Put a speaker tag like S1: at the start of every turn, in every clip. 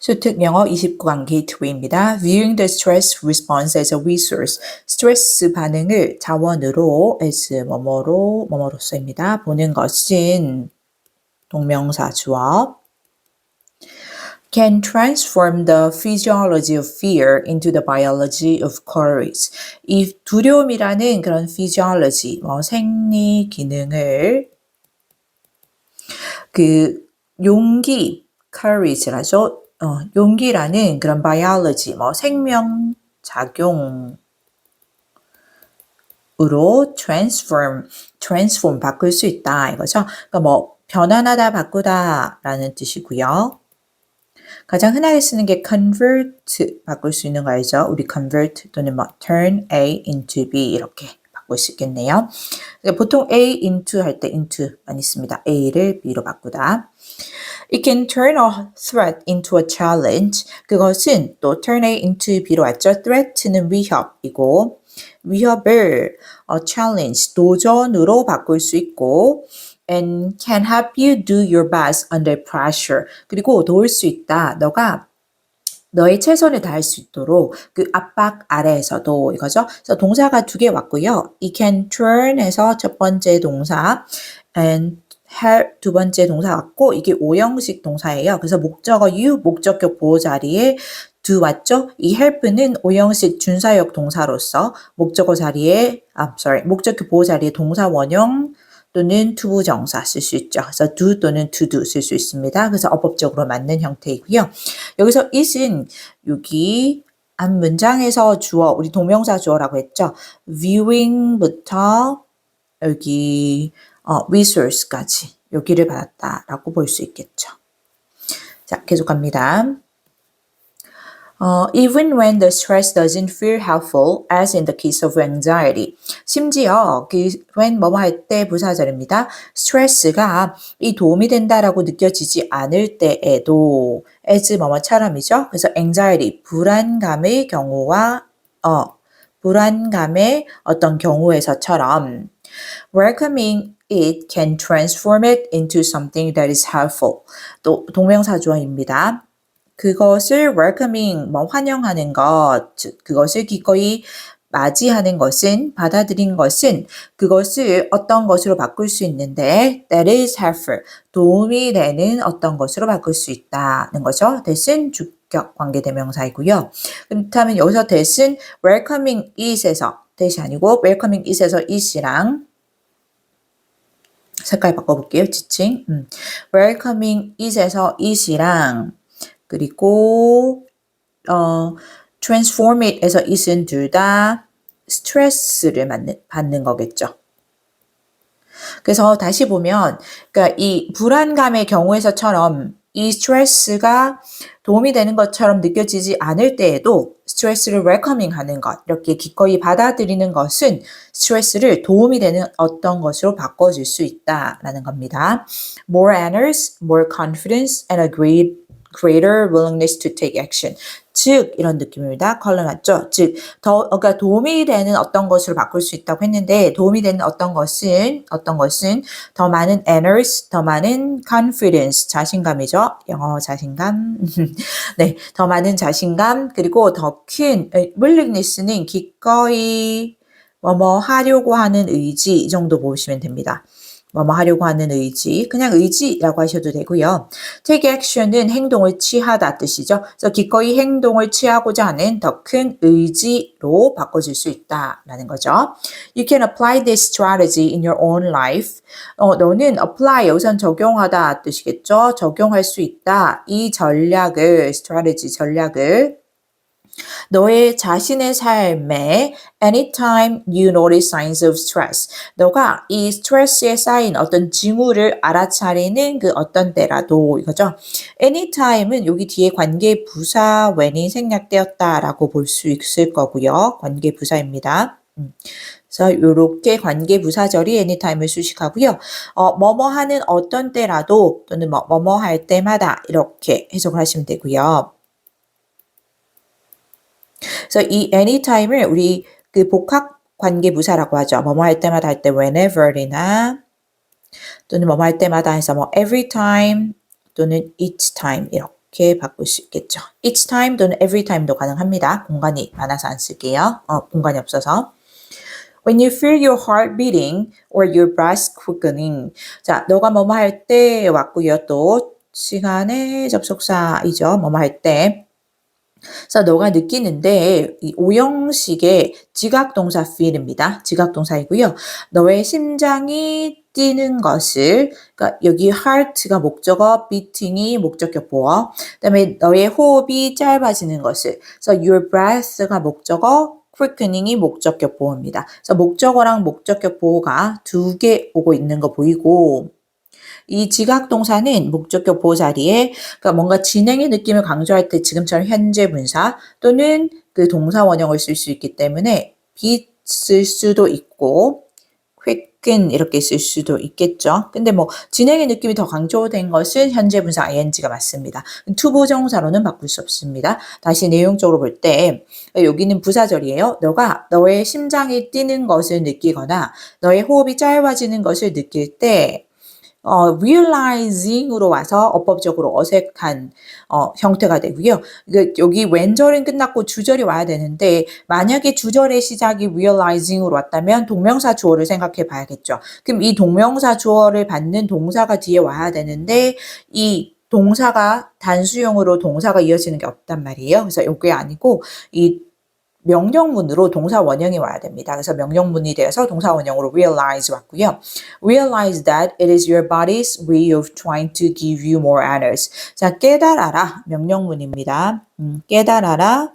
S1: 수특 영어 29강 게이트웨이입니다. Viewing the stress response as a resource. 스트레스 반응을 자원으로 as 뭐뭐로서입니다. 보는 것은 동명사 주어. Can transform the physiology of fear into the biology of courage. 이 두려움이라는 그런 physiology, 생리 기능을 용기, courage라죠. 용기라는 그런 biology, 생명 작용으로 transform 바꿀 수 있다 이거죠. 그러니까 변환하다, 바꾸다라는 뜻이고요. 가장 흔하게 쓰는 게 convert 바꿀 수 있는 거 알죠? 우리 convert 또는 turn A into B 이렇게 바꿀 수 있겠네요. 보통 A into 할 때 into 많이 씁니다. A를 B로 바꾸다. It can turn a threat into a challenge. 그것은 또 turn A into B로 왔죠. threat는 위협이고 위협을 challenge, 도전으로 바꿀 수 있고 and can help you do your best under pressure. 그리고 도울 수 있다. 너가 너의 최선을 다할 수 있도록 그 압박 아래에서도 이거죠. 그래서 동사가 두 개 왔고요. It can turn에서 첫 번째 동사 and help 두 번째 동사 왔고 이게 오형식 동사예요. 그래서 목적어 you, 목적격 보호 자리에 do 왔죠? 이 help는 오형식 준사역 동사로서 목적격 보호 자리에 동사 원형 또는 투부정사 쓸 수 있죠. 그래서 do 또는 to do 쓸 수 있습니다. 그래서 어법적으로 맞는 형태이고요. 여기서 it은 여기 앞 문장에서 주어, 우리 동명사 주어라고 했죠. viewing부터 여기 resource까지 여기를 받았다라고 볼 수 있겠죠. 자, 계속 갑니다. Even when the stress doesn't feel helpful, as in the case of anxiety. 심지어 when 할 때 부사절입니다. 스트레스가 이 도움이 된다라고 느껴지지 않을 때에도 as 뭐뭐처럼이죠. 그래서 anxiety, 불안감의 경우와 불안감의 어떤 경우에서처럼 welcoming it can transform it into something that is helpful. 또 동명사 주어입니다. 그것을 welcoming, 환영하는 것, 즉 그것을 기꺼이 맞이하는 것은, 받아들인 것은 그것을 어떤 것으로 바꿀 수 있는데 that is helpful, 도움이 되는 어떤 것으로 바꿀 수 있다는 거죠. that은 주격 관계대명사이고요. 그렇다면 여기서 that은 welcoming it에서 that이 아니고 welcoming it에서 it이랑 색깔 바꿔볼게요. 지칭. welcoming it에서 it이랑 그리고 transform it에서 it은 둘 다 스트레스를 받는 거겠죠. 그래서 다시 보면 그러니까 이 불안감의 경우에서처럼 이 스트레스가 도움이 되는 것처럼 느껴지지 않을 때에도 스트레스를 welcoming 하는 것, 이렇게 기꺼이 받아들이는 것은 스트레스를 도움이 되는 어떤 것으로 바꿔줄 수 있다라는 겁니다. More honors, more confidence, and a greater willingness to take action. 즉 이런 느낌입니다. 컬러 맞죠? 즉 그러니까 도움이 되는 어떤 것으로 바꿀 수 있다고 했는데 도움이 되는 어떤 것은 더 많은 honors, 더 많은 confidence, 자신감이죠. 영어 자신감. 네, 더 많은 자신감 그리고 더 큰 willingness는 기꺼이 하려고 하는 의지 이 정도 보시면 됩니다. 하려고 하는 의지, 그냥 의지라고 하셔도 되고요. take action은 행동을 취하다 뜻이죠. 그래서 기꺼이 행동을 취하고자 하는 더 큰 의지로 바꿔줄 수 있다라는 거죠. You can apply this strategy in your own life. 너는 apply, 여기선 적용하다 뜻이겠죠. 적용할 수 있다. 이 전략을, strategy 전략을 너의 자신의 삶에 anytime you notice signs of stress. 너가 이 스트레스에 쌓인 어떤 징후를 알아차리는 그 어떤 때라도 이거죠. anytime은 여기 뒤에 관계 부사 when이 생략되었다라고 볼 수 있을 거고요. 관계 부사입니다. 그래서 이렇게 관계 부사절이 anytime을 수식하고요. 뭐뭐 하는 어떤 때라도 또는 뭐뭐 할 때마다 이렇게 해석을 하시면 되고요. 그래서 이 anytime을 우리 그 복합 관계 부사라고 하죠. 뭐뭐 할 때마다 할 때 whenever이나 또는 뭐뭐 할 때마다 해서 every time 또는 each time 이렇게 이렇게 바꿀 수 있겠죠. each time 또는 every time도 가능합니다. 공간이 많아서 안 쓸게요. 공간이 없어서. When you feel your heart beating or your breast quickening. 자, 너가 뭐뭐 할 때 왔고요. 또 시간의 접속사이죠. 뭐뭐 할 때. 그래서 너가 느끼는데 이 오형식의 지각동사 feel입니다. 지각동사이고요. 너의 심장이 뛰는 것을 그러니까 여기 heart가 목적어, beating이 목적격 보어, 그다음에 너의 호흡이 짧아지는 것을 그래서 your breath가 목적어, quickening이 목적격 보호입니다. 그래서 목적어랑 목적격 보호가 두 개 오고 있는 거 보이고 이 지각동사는 목적격 보호 자리에 그러니까 뭔가 진행의 느낌을 강조할 때 지금처럼 현재 분사 또는 그 동사 원형을 쓸 수 있기 때문에 beat 쓸 수도 있고 quicken 이렇게 쓸 수도 있겠죠. 근데 뭐 진행의 느낌이 더 강조된 것은 현재 분사 ing가 맞습니다. 투부정사로는 바꿀 수 없습니다. 다시 내용적으로 볼 때 여기는 부사절이에요. 너가 너의 심장이 뛰는 것을 느끼거나 너의 호흡이 짧아지는 것을 느낄 때 realizing으로 와서 어법적으로 어색한 형태가 되고요. 여기 왼절은 끝났고 주절이 와야 되는데 만약에 주절의 시작이 realizing으로 왔다면 동명사 주어를 생각해 봐야겠죠. 그럼 이 동명사 주어를 받는 동사가 뒤에 와야 되는데 이 동사가 단수형으로 동사가 이어지는 게 없단 말이에요. 그래서 이게 아니고 이 명령문으로 동사 원형이 와야 됩니다. 그래서 명령문이 되어서 동사 원형으로 realize 왔고요. Realize that it is your body's way of trying to give you more honors. 자, 깨달아라. 명령문입니다. 깨달아라.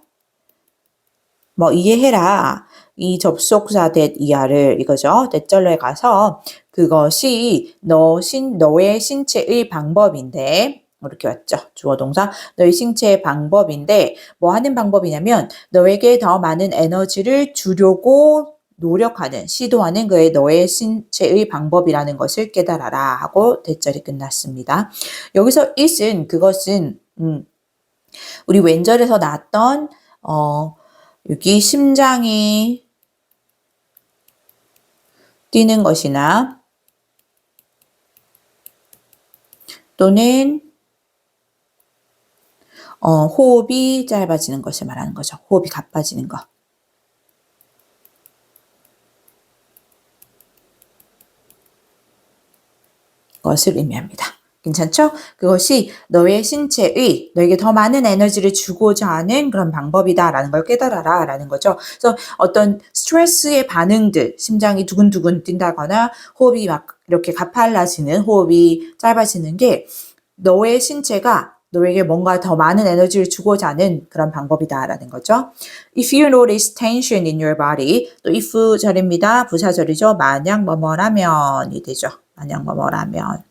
S1: 뭐 이해해라. 이 접속사 that 이하를 이거죠. 대절로에 가서 그것이 너의 신체의 방법인데 이렇게 왔죠. 주어 동사 너의 신체의 방법인데 뭐 하는 방법이냐면 너에게 더 많은 에너지를 주려고 노력하는 시도하는 너의 신체의 방법이라는 것을 깨달아라 하고 대절이 끝났습니다. 여기서 it은 그것은 우리 왼절에서 나왔던 여기 심장이 뛰는 것이나 또는 호흡이 짧아지는 것을 말하는 거죠. 호흡이 가빠지는 것. 것을 의미합니다. 괜찮죠? 그것이 너의 신체의 너에게 더 많은 에너지를 주고자 하는 그런 방법이다라는 걸 깨달아라 라는 거죠. 그래서 어떤 스트레스의 반응들, 심장이 두근두근 뛴다거나 호흡이 막 이렇게 가팔라지는 호흡이 짧아지는 게 너의 신체가 너에게 뭔가 더 많은 에너지를 주고자 하는 그런 방법이다라는 거죠. If you notice tension in your body, 또 if 절입니다. 부사절이죠. 만약 뭐뭐라면이 되죠. 만약 뭐뭐라면.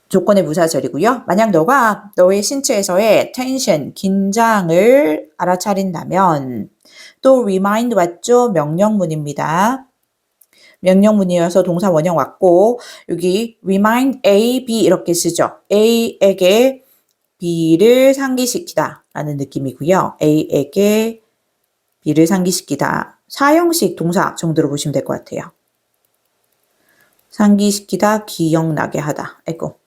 S1: 조건의 부사절이고요. 만약 너가 너의 신체에서의 텐션, 긴장을 알아차린다면 또 remind 왔죠? 명령문입니다. 명령문이어서 동사 원형 왔고 여기 remind A, B 이렇게 쓰죠. A에게 B를 상기시키다 라는 느낌이고요. A에게 B를 상기시키다. 사형식 동사 정도로 보시면 될 것 같아요. 상기시키다, 기억나게 하다. 아이고.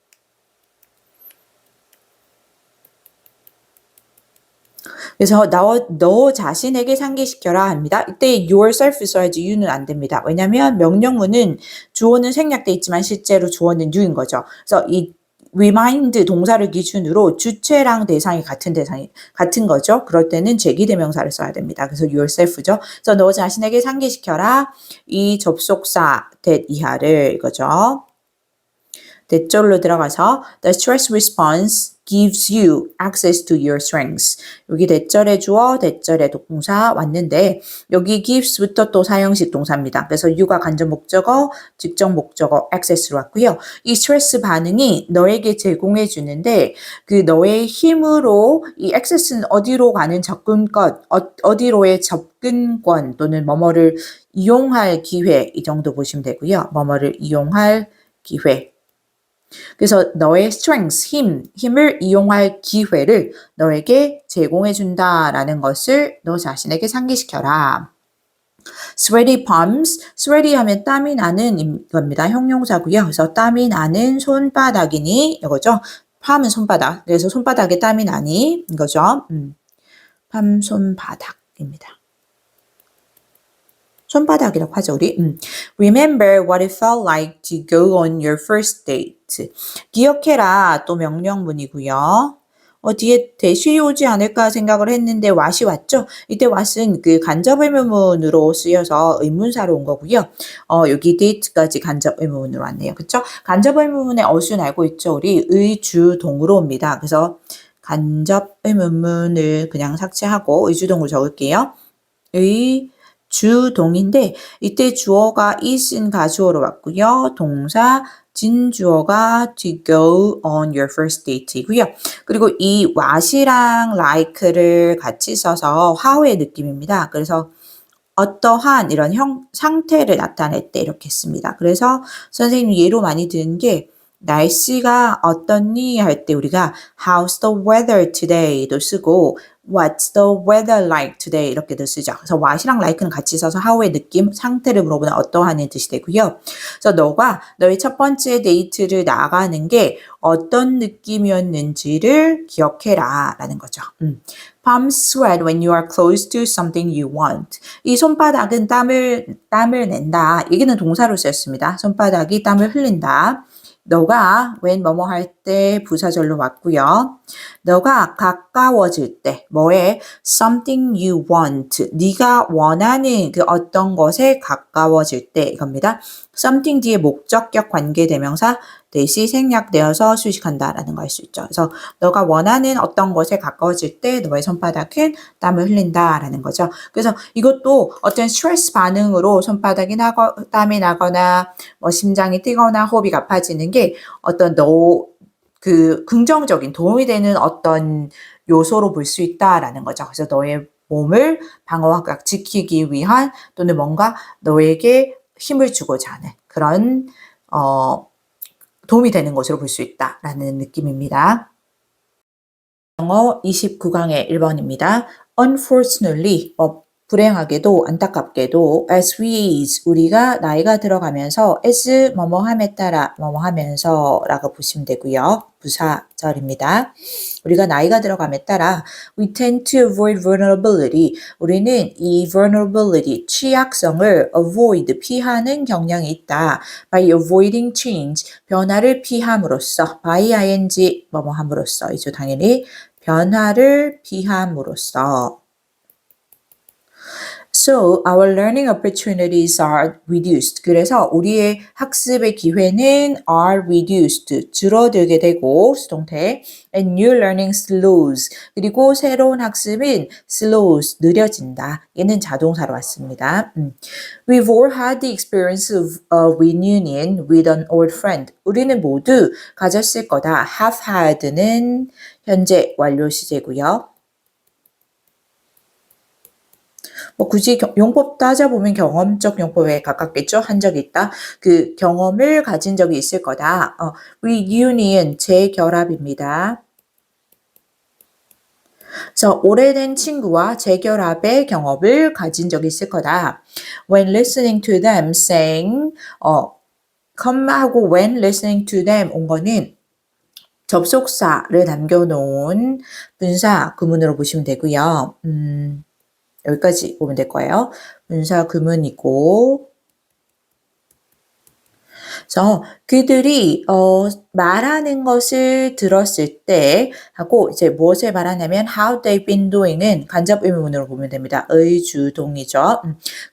S1: 그래서 너 자신에게 상기시켜라 합니다. 이때 yourself 써야지 you는 안 됩니다. 왜냐하면 명령문은 주어는 생략돼 있지만 실제로 주어는 you인 거죠. 그래서 이 remind 동사를 기준으로 주체랑 대상이 같은 거죠. 그럴 때는 제기대명사를 써야 됩니다. 그래서 yourself죠. 그래서 너 자신에게 상기시켜라. 이 접속사 that 이하를 이거죠. 대절로 들어가서 the stress response gives you access to your strengths. 여기 대절의 주어, 대절의 동사 왔는데 여기 gives부터 또 사형식 동사입니다. 그래서 you가 간접 목적어, 직접 목적어 access로 왔고요. 이 스트레스 반응이 너에게 제공해 주는데 그 너의 힘으로 이 access는 어디로 가는 접근권, 어디로의 접근권 또는 뭐뭐를 이용할 기회 이 정도 보시면 되고요. 뭐뭐를 이용할 기회. 그래서 너의 strength, 힘을 이용할 기회를 너에게 제공해 준다라는 것을 너 자신에게 상기시켜라. sweaty palms, sweaty 하면 땀이 나는 겁니다. 형용사고요. 그래서 땀이 나는 손바닥이니 이거죠. palm은 손바닥. 그래서 손바닥에 땀이 나니 이거죠. palm 손바닥입니다. 손바닥이라고 하죠, 우리. Remember what it felt like to go on your first date. 기억해라 또 명령문이고요. 뒤에 대시 오지 않을까 생각을 했는데 what이 왔죠? 이때 what은 그 간접 의문문으로 쓰여서 의문사로 온 거고요. 여기 date까지 간접 의문문으로 왔네요. 그쵸? 간접 의문문의 어순 알고 있죠? 우리 의주동으로 옵니다. 그래서 간접 의문문을 그냥 삭제하고 의주동으로 적을게요. 주동인데 이때 주어가 is인 가주어로 왔고요. 동사 진주어가 to go on your first date이고요. 그리고 이 what이랑 like를 같이 써서 how의 느낌입니다. 그래서 어떠한 이런 상태를 나타낼 때 이렇게 씁니다. 그래서 선생님이 예로 많이 드는 게 날씨가 어떻니 할 때 우리가 how's the weather today도 쓰고 what's the weather like today 이렇게도 쓰죠. 그래서 what이랑 like는 같이 써서 how의 느낌, 상태를 물어보는 어떠한의 뜻이 되고요. 그래서 너가 너의 첫 번째 데이트를 나가는 게 어떤 느낌이었는지를 기억해라 라는 거죠. Palms sweat when you are close to something you want. 이 손바닥은 땀을 낸다. 여기는 동사로 쓰였습니다. 손바닥이 땀을 흘린다. 너가 when 뭐뭐 할 때 부사절로 왔고요. 너가 가까워질 때 뭐에 something you want 네가 원하는 그 어떤 것에 가까워질 때 이겁니다. something 뒤에 목적격 관계대명사 대시 생략되어서 수식한다라는 걸 알 수 있죠. 그래서 너가 원하는 어떤 것에 가까워질 때 너의 손바닥은 땀을 흘린다라는 거죠. 그래서 이것도 어떤 스트레스 반응으로 손바닥이 땀이 나거나 뭐 심장이 뛰거나 호흡이 가파지는 게 어떤 그 긍정적인 도움이 되는 어떤 요소로 볼 수 있다라는 거죠. 그래서 너의 몸을 방어막 지키기 위한 또는 뭔가 너에게 힘을 주고자 하는 그런 도움이 되는 것으로 볼 수 있다라는 느낌입니다. 영어 29강의 1번입니다. Unfortunately, 불행하게도 안타깝게도 as we age 우리가 나이가 들어가면서 as 뭐뭐함에 따라 뭐뭐하면서 라고 보시면 되고요. 부사절입니다. 우리가 나이가 들어감에 따라 we tend to avoid vulnerability 우리는 이 vulnerability 취약성을 avoid 피하는 경향이 있다. by avoiding change 변화를 피함으로써 by ing 뭐뭐함으로써 이죠 당연히 변화를 피함으로써 So, our learning opportunities are reduced. 그래서 우리의 학습의 기회는 are reduced. 줄어들게 되고, 수동태. And new learning slows. 그리고 새로운 학습은 slows. 느려진다. 얘는 자동사로 왔습니다. We've all had the experience of a reunion with an old friend. 우리는 모두 가졌을 거다. have had는 현재 완료 시제고요. 굳이 용법 따져보면 경험적 용법에 가깝겠죠. 한 적이 있다. 그 경험을 가진 적이 있을 거다. reunion, 재결합입니다. 그래서 오래된 친구와 재결합의 경험을 가진 적이 있을 거다. When listening to them saying, come하고 when listening to them 온 거는 접속사를 남겨놓은 분사 구문으로 보시면 되고요. 여기까지 보면 될 거예요. 분사 구문이고 그래서 그들이 말하는 것을 들었을 때 하고 이제 무엇을 말하냐면 how they've been doing은 간접 의문문으로 보면 됩니다. 의주동이죠.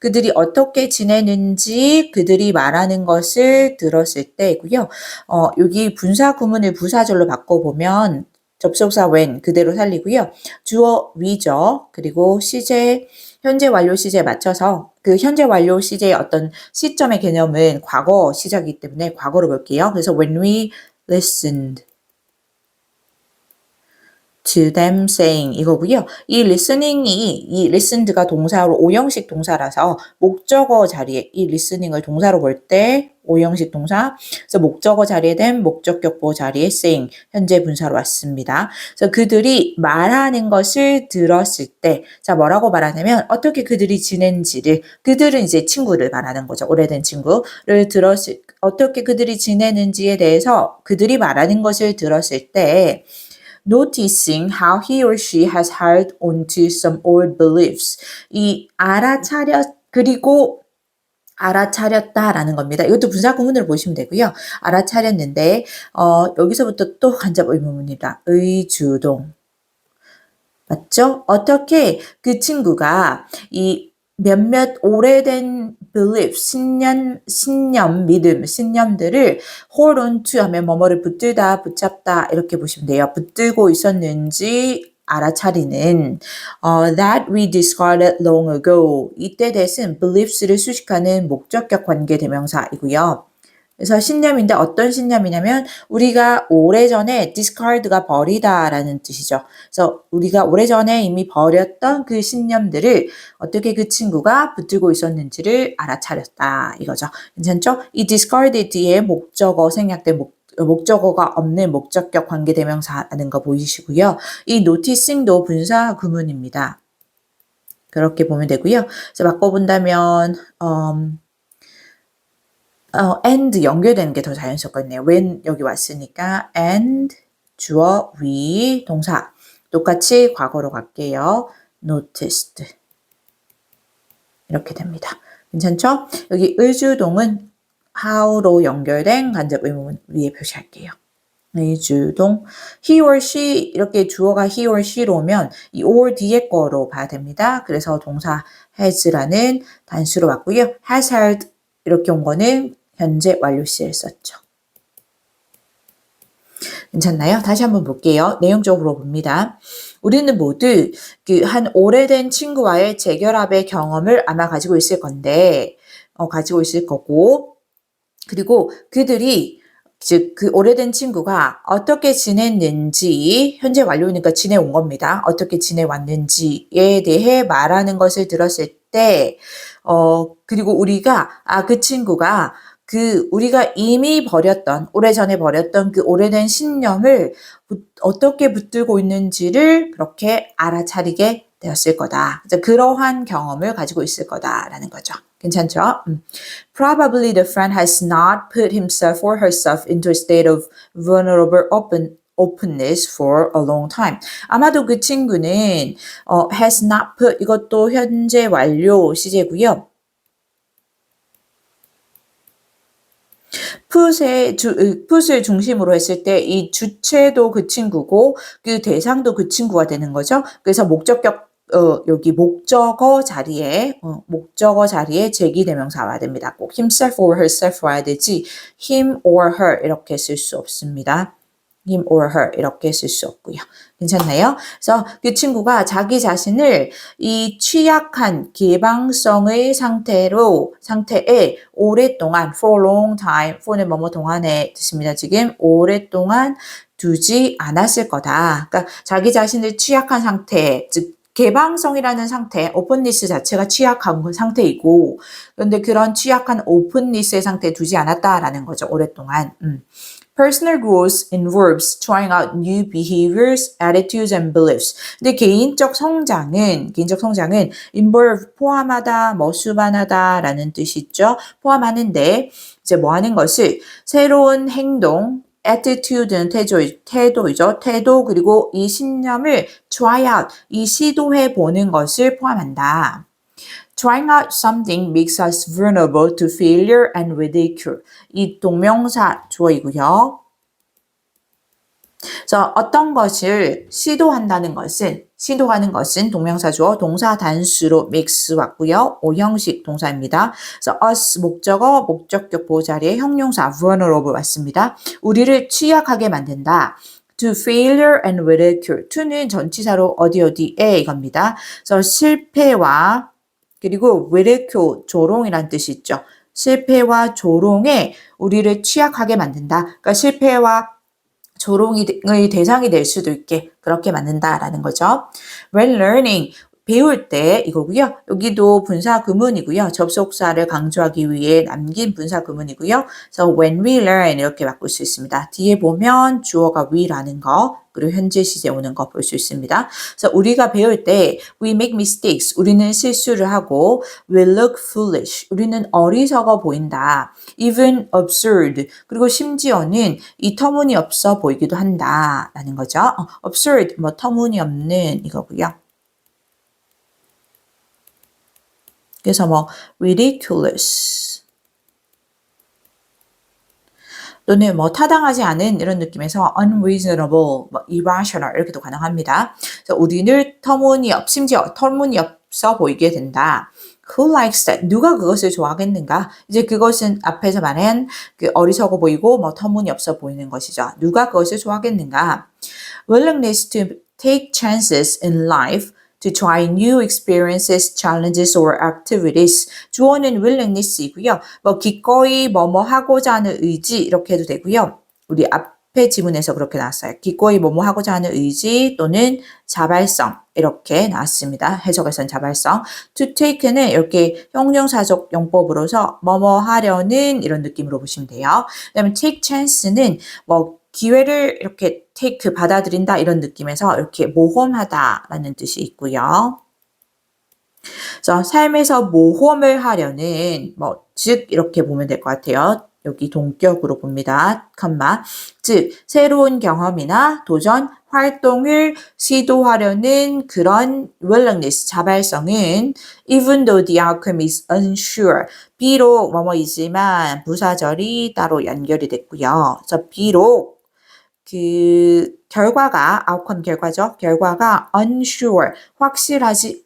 S1: 그들이 어떻게 지내는지 그들이 말하는 것을 들었을 때이고요. 여기 분사 구문을 부사절로 바꿔보면 접속사 when 그대로 살리고요. 주어 we죠. 그리고 시제 현재 완료 시제에 맞춰서 그 현재 완료 시제의 어떤 시점의 개념은 과거 시작이기 때문에 과거로 볼게요. 그래서 when we listened to them saying 이거고요. 이 listening이 이 listened가 동사로 오형식 동사라서 목적어 자리에 이 listening을 동사로 볼 때 오형식 동사 그래서 목적어 자리에 된 목적격 보호 자리에 saying 현재 분사로 왔습니다. 그래서 그들이 말하는 것을 들었을 때 자 뭐라고 말하냐면 어떻게 그들이 지낸지를 그들은 이제 친구를 말하는 거죠. 오래된 친구를 들었을 어떻게 그들이 지내는지에 대해서 그들이 말하는 것을 들었을 때 noticing how he or she has held onto some old beliefs. 이 그리고 알아차렸다라는 겁니다. 이것도 분사 구문으로 보시면 되고요. 알아차렸는데 여기서부터 또 간접 의문문입니다. 의주동. 맞죠? 어떻게 그 친구가 이 몇몇 오래된 belief, 신념, 믿음, 신념들을 hold on to 하면 뭐뭐를 붙들다, 붙잡다 이렇게 보시면 돼요. 붙들고 있었는지 알아차리는 that we discarded long ago 이때 대신 beliefs를 수식하는 목적격 관계 대명사이고요. 그래서 신념인데 어떤 신념이냐면 우리가 오래전에 discard가 버리다라는 뜻이죠. 그래서 우리가 오래전에 이미 버렸던 그 신념들을 어떻게 그 친구가 붙들고 있었는지를 알아차렸다 이거죠. 괜찮죠? 이 discarded 뒤에 목적어 생략된 목적어가 없는 목적격 관계대명사라는 거 보이시고요. 이 noticing도 분사 구문입니다. 그렇게 보면 되고요. 그래서 바꿔본다면 and 연결되는 게 더 자연스럽겠네요. when 여기 왔으니까 and 주어 we 동사 똑같이 과거로 갈게요. noticed 이렇게 됩니다. 괜찮죠? 여기 의주동은 how로 연결된 간접 의문문 위에 표시할게요. 의주동 he or she 이렇게 주어가 he or she로 오면 이 or 뒤에 거로 봐야 됩니다. 그래서 동사 has라는 단수로 왔고요. has held 이렇게 온 거는 현재 완료 시를 썼죠. 괜찮나요? 다시 한번 볼게요. 내용적으로 봅니다. 우리는 모두 그 한 오래된 친구와의 재결합의 경험을 아마 가지고 있을 건데, 가지고 있을 거고, 그리고 그들이 즉 그 오래된 친구가 어떻게 지냈는지 현재 완료니까 지내온 겁니다. 어떻게 지내왔는지에 대해 말하는 것을 들었을 때, 그리고 우리가 그 친구가 우리가 이미 버렸던, 오래전에 버렸던 그 오래된 신념을 어떻게 붙들고 있는지를 그렇게 알아차리게 되었을 거다. 그러한 경험을 가지고 있을 거다라는 거죠. 괜찮죠? Probably the friend has not put himself or herself into a state of vulnerable openness for a long time. 아마도 그 친구는 has not put 이것도 현재 완료 시제고요. put을 중심으로 했을 때 이 주체도 그 친구고 그 대상도 그 친구가 되는 거죠. 그래서 목적격 여기 목적어 자리에 제기대명사 와야 됩니다. 꼭 himself or herself 와야 되지 him or her 이렇게 쓸 수 없습니다. him or her 이렇게 쓸 수 없고요. 괜찮나요? 그래서 그 친구가 자기 자신을 이 취약한 개방성의 상태에 오랫동안 for a long time, for는 뭐뭐 동안의 뜻입니다. 지금 오랫동안 두지 않았을 거다. 그러니까 자기 자신을 취약한 상태, 즉 개방성이라는 상태, 오픈니스 자체가 취약한 상태이고 그런데 그런 취약한 오픈니스의 상태에 두지 않았다라는 거죠. 오랫동안. Personal growth involves trying out new behaviors, attitudes, and beliefs. 근데 개인적 성장은 involve 포함하다, 수반하다라는 뜻이 있죠. 포함하는데 이제 뭐 하는 것을 새로운 행동, attitude는 태도이죠. 태도 그리고 이 신념을 try out, 이 시도해 보는 것을 포함한다. Trying out something makes us vulnerable to failure and ridicule. 이 동명사 주어이고요. 그래서 어떤 것을 시도하는 것은 동명사 주어, 동사 단수로 mix 왔고요. 오형식 동사입니다. 그래서 us 목적어, 목적격 보호 자리에 형용사 vulnerable 왔습니다. 우리를 취약하게 만든다. To failure and ridicule. to는 전치사로 어디에 이겁니다. 그래서 실패와 그리고 ridicule, 조롱이란 뜻이 있죠. 실패와 조롱에 우리를 취약하게 만든다. 그러니까 실패와 조롱의 대상이 될 수도 있게 그렇게 만든다라는 거죠. When learning, 배울 때 이거고요. 여기도 분사 구문이고요. 접속사를 강조하기 위해 남긴 분사 구문이고요. 그래서 when we learn 이렇게 바꿀 수 있습니다. 뒤에 보면 주어가 we라는 거 그리고 현재 시제 오는 거 볼 수 있습니다. 그래서 우리가 배울 때 we make mistakes, 우리는 실수를 하고 we look foolish, 우리는 어리석어 보인다. even absurd, 그리고 심지어는 이 터무니없어 보이기도 한다라는 거죠. absurd, 뭐 터무니없는 이거고요. 그래서 뭐 ridiculous 또는 뭐 타당하지 않은 이런 느낌에서 unreasonable, 뭐 irrational 이렇게도 가능합니다. 그래서 우리는 심지어 터무니없어 보이게 된다. Who likes that? 누가 그것을 좋아하겠는가? 이제 그것은 앞에서 말한 그 어리석어 보이고 뭐 터무니없어 보이는 것이죠. 누가 그것을 좋아하겠는가? Willingness to take chances in life to try new experiences, challenges, or activities. 주어는 willingness이고요. 뭐 기꺼이 뭐뭐 하고자 하는 의지 이렇게 해도 되고요. 우리 앞에 지문에서 그렇게 나왔어요. 기꺼이 뭐뭐 하고자 하는 의지 또는 자발성 이렇게 나왔습니다. 해석에서는 자발성. To take는 이렇게 형용사적 용법으로서 뭐뭐 하려는 이런 느낌으로 보시면 돼요. 그다음에 take chance는 뭐 기회를 이렇게 take 받아들인다 이런 느낌에서 이렇게 모험하다라는 뜻이 있고요. 그래서 삶에서 모험을 하려는 즉 이렇게 보면 될 것 같아요. 여기 동격으로 봅니다. 즉 새로운 경험이나 도전, 활동을 시도하려는 그런 willingness, 자발성은 even though the outcome is unsure, 비록 뭐뭐이지만 부사절이 따로 연결이 됐고요. 그래서 비록 그 결과가 outcome 결과죠. 결과가 unsure, 확실하지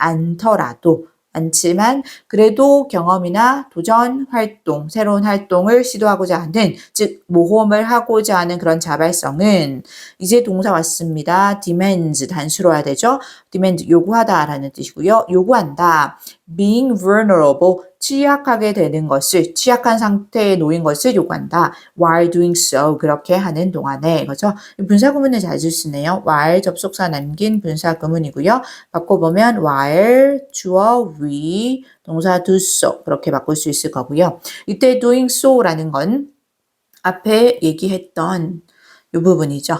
S1: 않지만 그래도 경험이나 도전, 활동, 새로운 활동을 시도하고자 하는 즉 모험을 하고자 하는 그런 자발성은 이제 동사 왔습니다. demands 단수로 해야 되죠. demand 요구하다라는 뜻이고요. 요구한다. being vulnerable 취약하게 되는 것을 취약한 상태에 놓인 것을 요구한다. while doing so 그렇게 하는 동안에 이거죠. 분사 구문을 잘 쓰시네요. while 접속사 남긴 분사 구문이고요. 바꿔보면 while 주어 we 동사 do so 그렇게 바꿀 수 있을 거고요. 이때 doing so라는 건 앞에 얘기했던 이 부분이죠.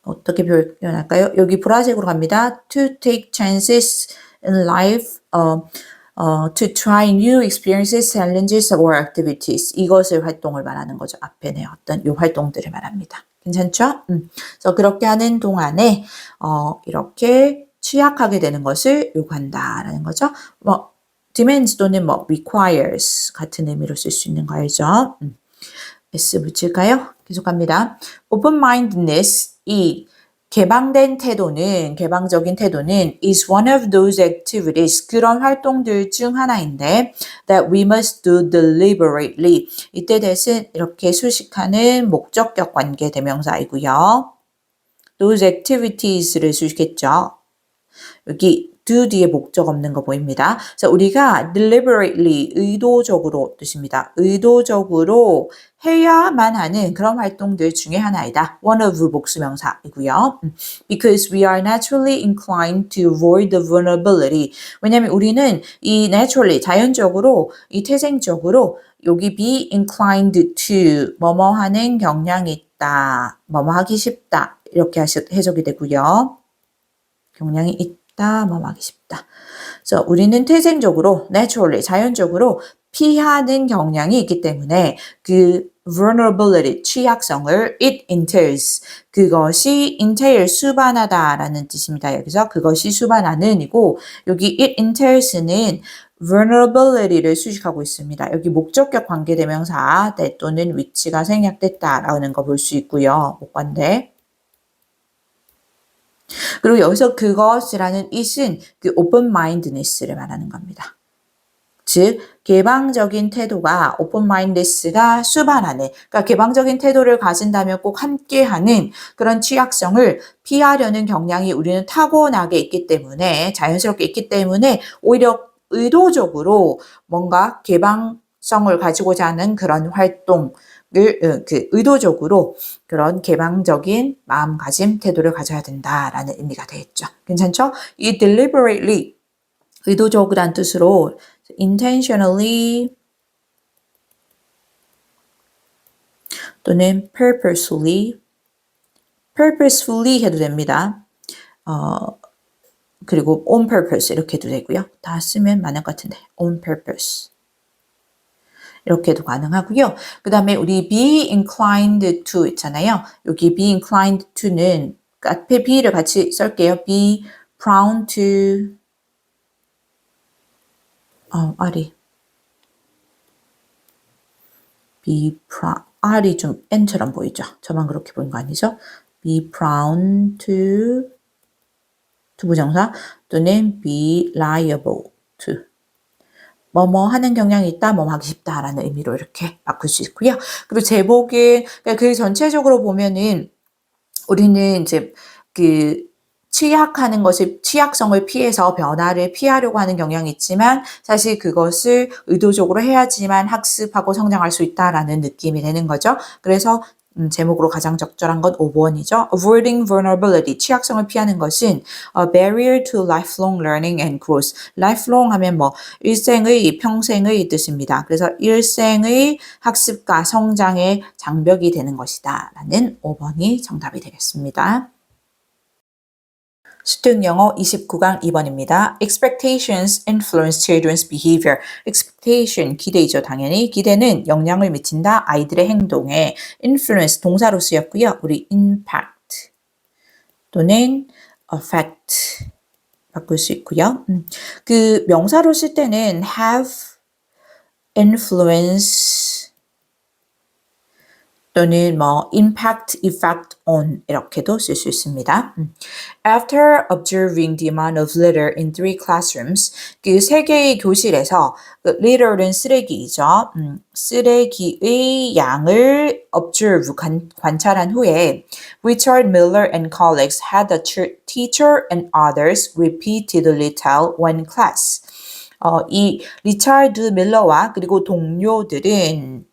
S1: 어떻게 표현할까요? 여기 보라색으로 갑니다. To take chances in life, to try new experiences, challenges, or activities. 이것을 활동을 말하는 거죠. 앞에 내었던 이 활동들을 말합니다. 괜찮죠? 그래서 그렇게 하는 동안에 이렇게 취약하게 되는 것을 요구한다라는 거죠. demands 또는 requires 같은 의미로 쓸 수 있는 거 알죠? S 붙일까요? 계속 갑니다. open-mindedness, 이 개방적인 태도는 is one of those activities, 그런 활동들 중 하나인데 that we must do deliberately. 이때 대신 이렇게 수식하는 목적격 관계 대명사이고요. those activities를 수식했죠. 여기 do 뒤에 목적 없는 거 보입니다. 그래서 우리가 deliberately, 의도적으로 뜻입니다. 의도적으로 해야만 하는 그런 활동들 중에 하나이다. one of 복수명사이고요. Because we are naturally inclined to avoid the vulnerability. 왜냐하면 우리는 이 naturally, 자연적으로, 이 태생적으로 여기 be inclined to, 뭐뭐 하는 경향이 있다. 뭐뭐 하기 쉽다. 이렇게 해석이 되고요. 경향이 있다, 하기 쉽다. 그래서 우리는 태생적으로, naturally, 자연적으로 피하는 경향이 있기 때문에 그 vulnerability, 취약성을 it entails, 그것이 entail, 수반하다라는 뜻입니다. 여기서 그것이 수반하는이고 여기 it entails는 vulnerability를 수식하고 있습니다. 여기 목적격 관계대명사 that 또는 위치가 생략됐다라는 거 볼 수 있고요. 목관대. 그리고 여기서 그것이라는 it은 그 open-mindedness를 말하는 겁니다. 즉 개방적인 태도가 open-mindedness가 수반하는, 그러니까 개방적인 태도를 가진다면 꼭 함께하는 그런 취약성을 피하려는 경향이 우리는 타고나게 있기 때문에, 자연스럽게 있기 때문에 오히려 의도적으로 뭔가 개방성을 가지고자 하는 그런 활동을 의도적으로 그런 개방적인 마음가짐, 태도를 가져야 된다라는 의미가 되겠죠. 괜찮죠? 이 deliberately, 의도적이란 뜻으로 intentionally 또는 purposefully 해도 됩니다. 그리고 on purpose 이렇게 해도 되고요. 다 쓰면 많을 것 같은데 on purpose 이렇게도 가능하고요. 그 다음에 우리 be inclined to 있잖아요. 여기 be inclined to는 앞에 be를 같이 쓸게요. be prone to R이 좀 N처럼 보이죠? 저만 그렇게 보인 거 아니죠? be prone to 부정사 또는 be liable to 뭐뭐 하는 경향이 있다, 뭐뭐 하기 쉽다라는 의미로 이렇게 바꿀 수 있고요. 그리고 제복은 그 전체적으로 보면은 우리는 이제 그 취약하는 것이 취약성을 피해서 변화를 피하려고 하는 경향이 있지만 사실 그것을 의도적으로 해야지만 학습하고 성장할 수 있다라는 느낌이 되는 거죠. 그래서 제목으로 가장 적절한 건 5번이죠. Avoiding vulnerability, 취약성을 피하는 것은 a barrier to lifelong learning and growth. lifelong 하면 뭐 일생의, 평생의 뜻입니다. 그래서 일생의 학습과 성장의 장벽이 되는 것이다 라는 5번이 정답이 되겠습니다. 수능 영어 29강 2번입니다. Expectations influence children's behavior. Expectation, 기대이죠. 당연히. 기대는 영향을 미친다. 아이들의 행동에. Influence, 동사로 쓰였고요. 우리 impact 또는 affect 바꿀 수 있고요. 그 명사로 쓸 때는 have influence 또는 뭐 impact, effect on 이렇게도 쓸 수 있습니다. After observing the amount of litter in 3 classrooms, 그 3개의 교실에서 litter는 쓰레기이죠. 쓰레기의 양을 observe, 관찰한 후에 Richard Miller and colleagues had the teacher and others repeatedly tell one class. 이 리차드 밀러와 그리고 동료들은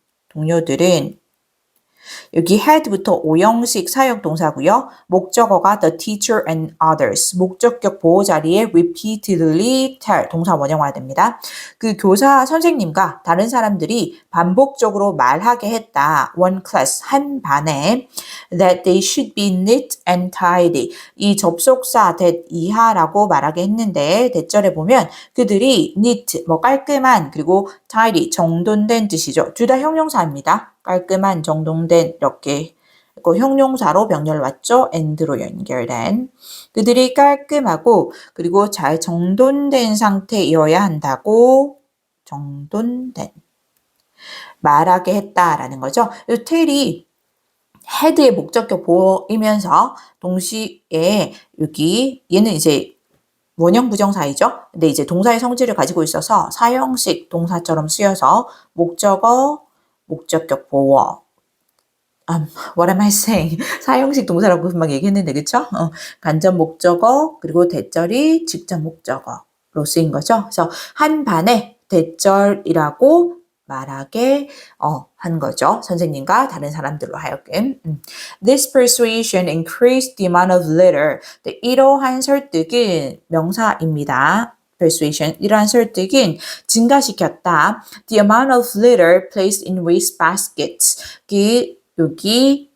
S1: 여기 had부터 오형식 사역 동사고요. 목적어가 the teacher and others. 목적격 보호 자리에 repeatedly tell 동사 원형화야 됩니다. 그 교사 선생님과 다른 사람들이 반복적으로 말하게 했다. one class, 한 반에 that they should be neat and tidy. 이 접속사 that 이하라고 말하게 했는데 대절에 보면 그들이 neat, 뭐 깔끔한 그리고 tidy, 정돈된 뜻이죠. 둘 다 형용사입니다. 깔끔한, 정돈된 이렇게 형용사로 병렬 왔죠. and로 연결된 그들이 깔끔하고 그리고 잘 정돈된 상태이어야 한다고 정돈된 말하게 했다라는 거죠. tell이 had의 목적격 보이면서 동시에 여기 얘는 이제 원형 부정사이죠. 근데 이제 동사의 성질을 가지고 있어서 사형식 동사처럼 쓰여서 목적어 목적격 보어. What am I saying? 사형식 동사라고 금방 얘기했는데, 그쵸? 간접 목적어, 그리고 대절이 직접 목적어로 쓰인 거죠. 그래서 한 반에 대절이라고 말하게 한 거죠. 선생님과 다른 사람들로 하여금. This persuasion increased the amount of litter. 이러한 설득은 명사입니다. persuasion, 이러한 설득은 증가시켰다. The amount of litter placed in waste baskets. 여기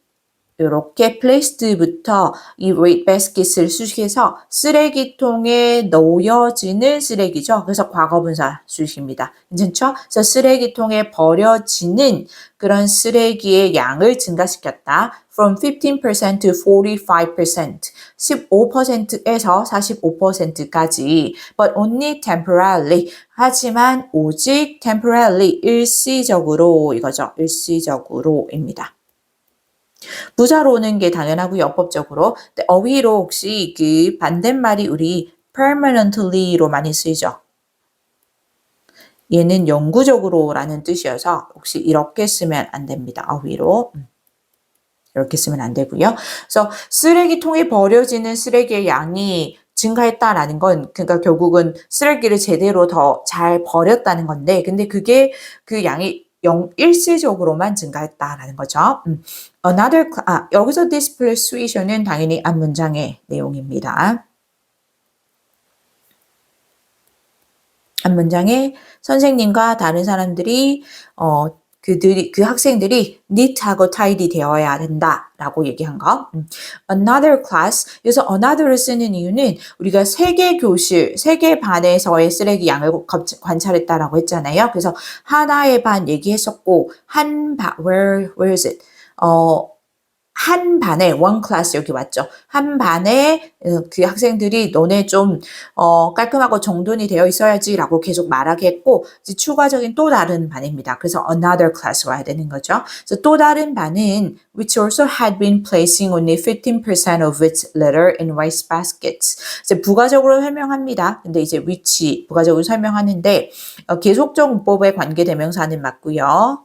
S1: 이렇게 placed부터 이 waste baskets를 수식해서 쓰레기통에 놓여지는 쓰레기죠. 그래서 과거분사 수식입니다. 괜찮죠? 그래서 쓰레기통에 버려지는 그런 쓰레기의 양을 증가시켰다. From 15% to 45%, 15%에서 45%까지, but only temporarily, 하지만 오직 temporarily, 일시적으로 이거죠. 일시적으로입니다. 부사로 오는 게 당연하고요. 어법적으로. 어휘로 혹시 그 반대말이 우리 permanently로 많이 쓰이죠. 얘는 영구적으로라는 뜻이어서 혹시 이렇게 쓰면 안 됩니다. 어휘로. 이렇게 쓰면 안 되고요. 그래서 쓰레기통에 버려지는 쓰레기의 양이 증가했다라는 건 그러니까 결국은 쓰레기를 제대로 더 잘 버렸다는 건데 근데 그게 그 양이 일시적으로만 증가했다라는 거죠. 여기서 this persuasion은 당연히 앞문장의 내용입니다. 앞문장에 선생님과 다른 사람들이 그 학생들이 neat하고 tidy 되어야 된다라고 얘기한 거. Another class. 여기서 another를 쓰는 이유는 우리가 세 개 교실, 세 개 반에서의 쓰레기 양을 관찰했다라고 했잖아요. 그래서 하나의 반 얘기했었고 where is it? 한 반에 one class 여기 왔죠. 한 반에 그 학생들이 너네 좀 깔끔하고 정돈이 되어 있어야지라고 계속 말하게 했고 이제 추가적인 또 다른 반입니다. 그래서 another class 와야 되는 거죠. 그래서 또 다른 반은 which also had been placing only 15% of its litter in waste baskets. 이제 부가적으로 설명합니다. 근데 이제 which 부가적으로 설명하는데 계속적 문법의 관계대명사는 맞고요.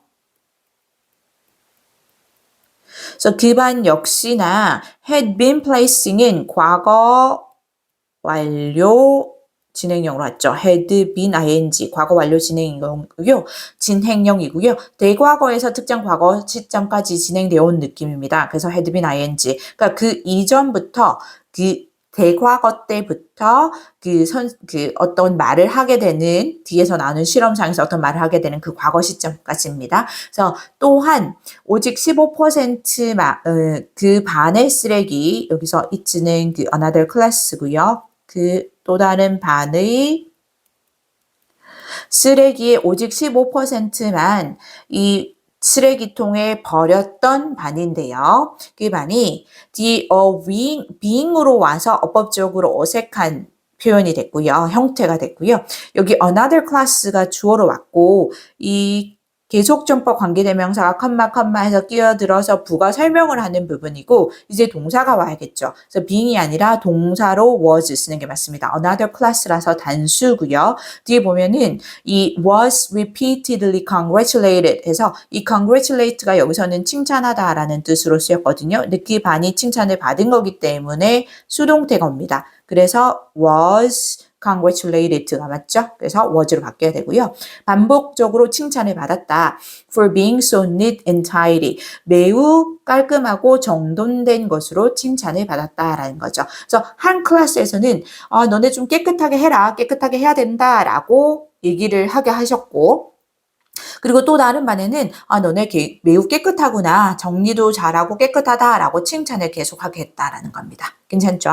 S1: 그래서 그 반 역시나 had been placing은 과거 완료 진행형으로 왔죠. had been ing 과거 완료 진행형이고요. 진행형이고요. 대과거에서 특정 과거 시점까지 진행되어 온 느낌입니다. 그래서 had been ing. 그러니까 그 이전부터 그 대과거 때부터 그 어떤 말을 하게 되는 뒤에서 나오는 실험상에서 어떤 말을 하게 되는 그 과거 시점까지입니다. 그래서 또한 오직 15% 그 반의 쓰레기 여기서 it는 그 another class고요. 그 또 다른 반의 쓰레기의 오직 15%만 이 쓰레기통에 버렸던 반인데요. 그 반이 the being으로 와서 어법적으로 어색한 표현이 됐고요. 형태가 됐고요. 여기 another class가 주어로 왔고 이 계속전법 관계대명사가 컴마해서 끼어들어서 부가 설명을 하는 부분이고 이제 동사가 와야겠죠. 그래서 being이 아니라 동사로 was 쓰는 게 맞습니다. another class라서 단수고요. 뒤에 보면은 이 was repeatedly congratulated 해서 이 congratulate가 여기서는 칭찬하다라는 뜻으로 쓰였거든요. 근데 그 반이 칭찬을 받은 거기 때문에 수동태어입니다. 그래서 was congratulated가 맞죠? 그래서 was로 바뀌어야 되고요. 반복적으로 칭찬을 받았다. For being so neat and tidy. 매우 깔끔하고 정돈된 것으로 칭찬을 받았다라는 거죠. 그래서 한 클래스에서는 너네 좀 깨끗하게 해라. 깨끗하게 해야 된다라고 얘기를 하게 하셨고 그리고 또 다른 반에는 너네 매우 깨끗하구나. 정리도 잘하고 깨끗하다라고 칭찬을 계속하게 했다라는 겁니다. 괜찮죠?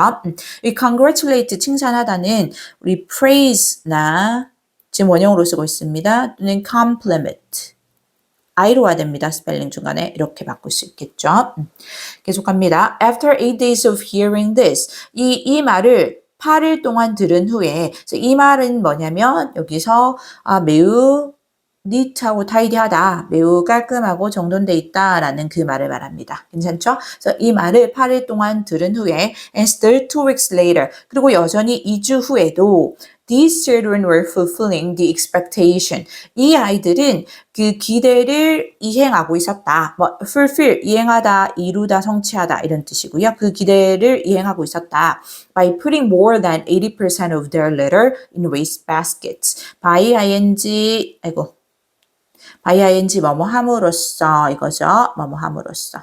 S1: 이 congratulate 칭찬하다는 우리 praise나 지금 원형으로 쓰고 있습니다. 또는 compliment. I로 와야 됩니다. 스펠링 중간에 이렇게 바꿀 수 있겠죠. 계속합니다. After 8 days of hearing this. 이 말을 8일 동안 들은 후에 이 말은 뭐냐면 여기서 매우 neat하고 tidy하다, 매우 깔끔하고 정돈돼 있다라는 그 말을 말합니다. 괜찮죠? 그래서 이 말을 8일 동안 들은 후에 and still 2 weeks later 그리고 여전히 2주 후에도 these children were fulfilling the expectation. 이 아이들은 그 기대를 이행하고 있었다. fulfill, 이행하다, 이루다, 성취하다 이런 뜻이고요. 그 기대를 이행하고 있었다. By putting more than 80% of their litter in waste baskets. by ing 뭐뭐 함으로써 이거죠. 뭐뭐 함으로써.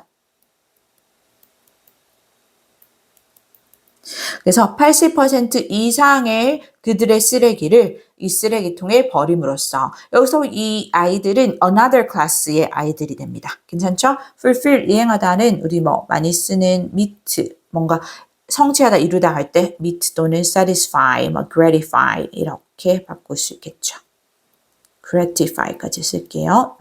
S1: 그래서 80% 이상의 그들의 쓰레기를 이 쓰레기통에 버림으로써 여기서 이 아이들은 another class의 아이들이 됩니다. 괜찮죠? fulfill 이행하다는 우리 많이 쓰는 meet 뭔가 성취하다 이루다 할 때 meet 또는 satisfy, gratify 이렇게 바꿀 수 있겠죠. gratify까지 쓸게요.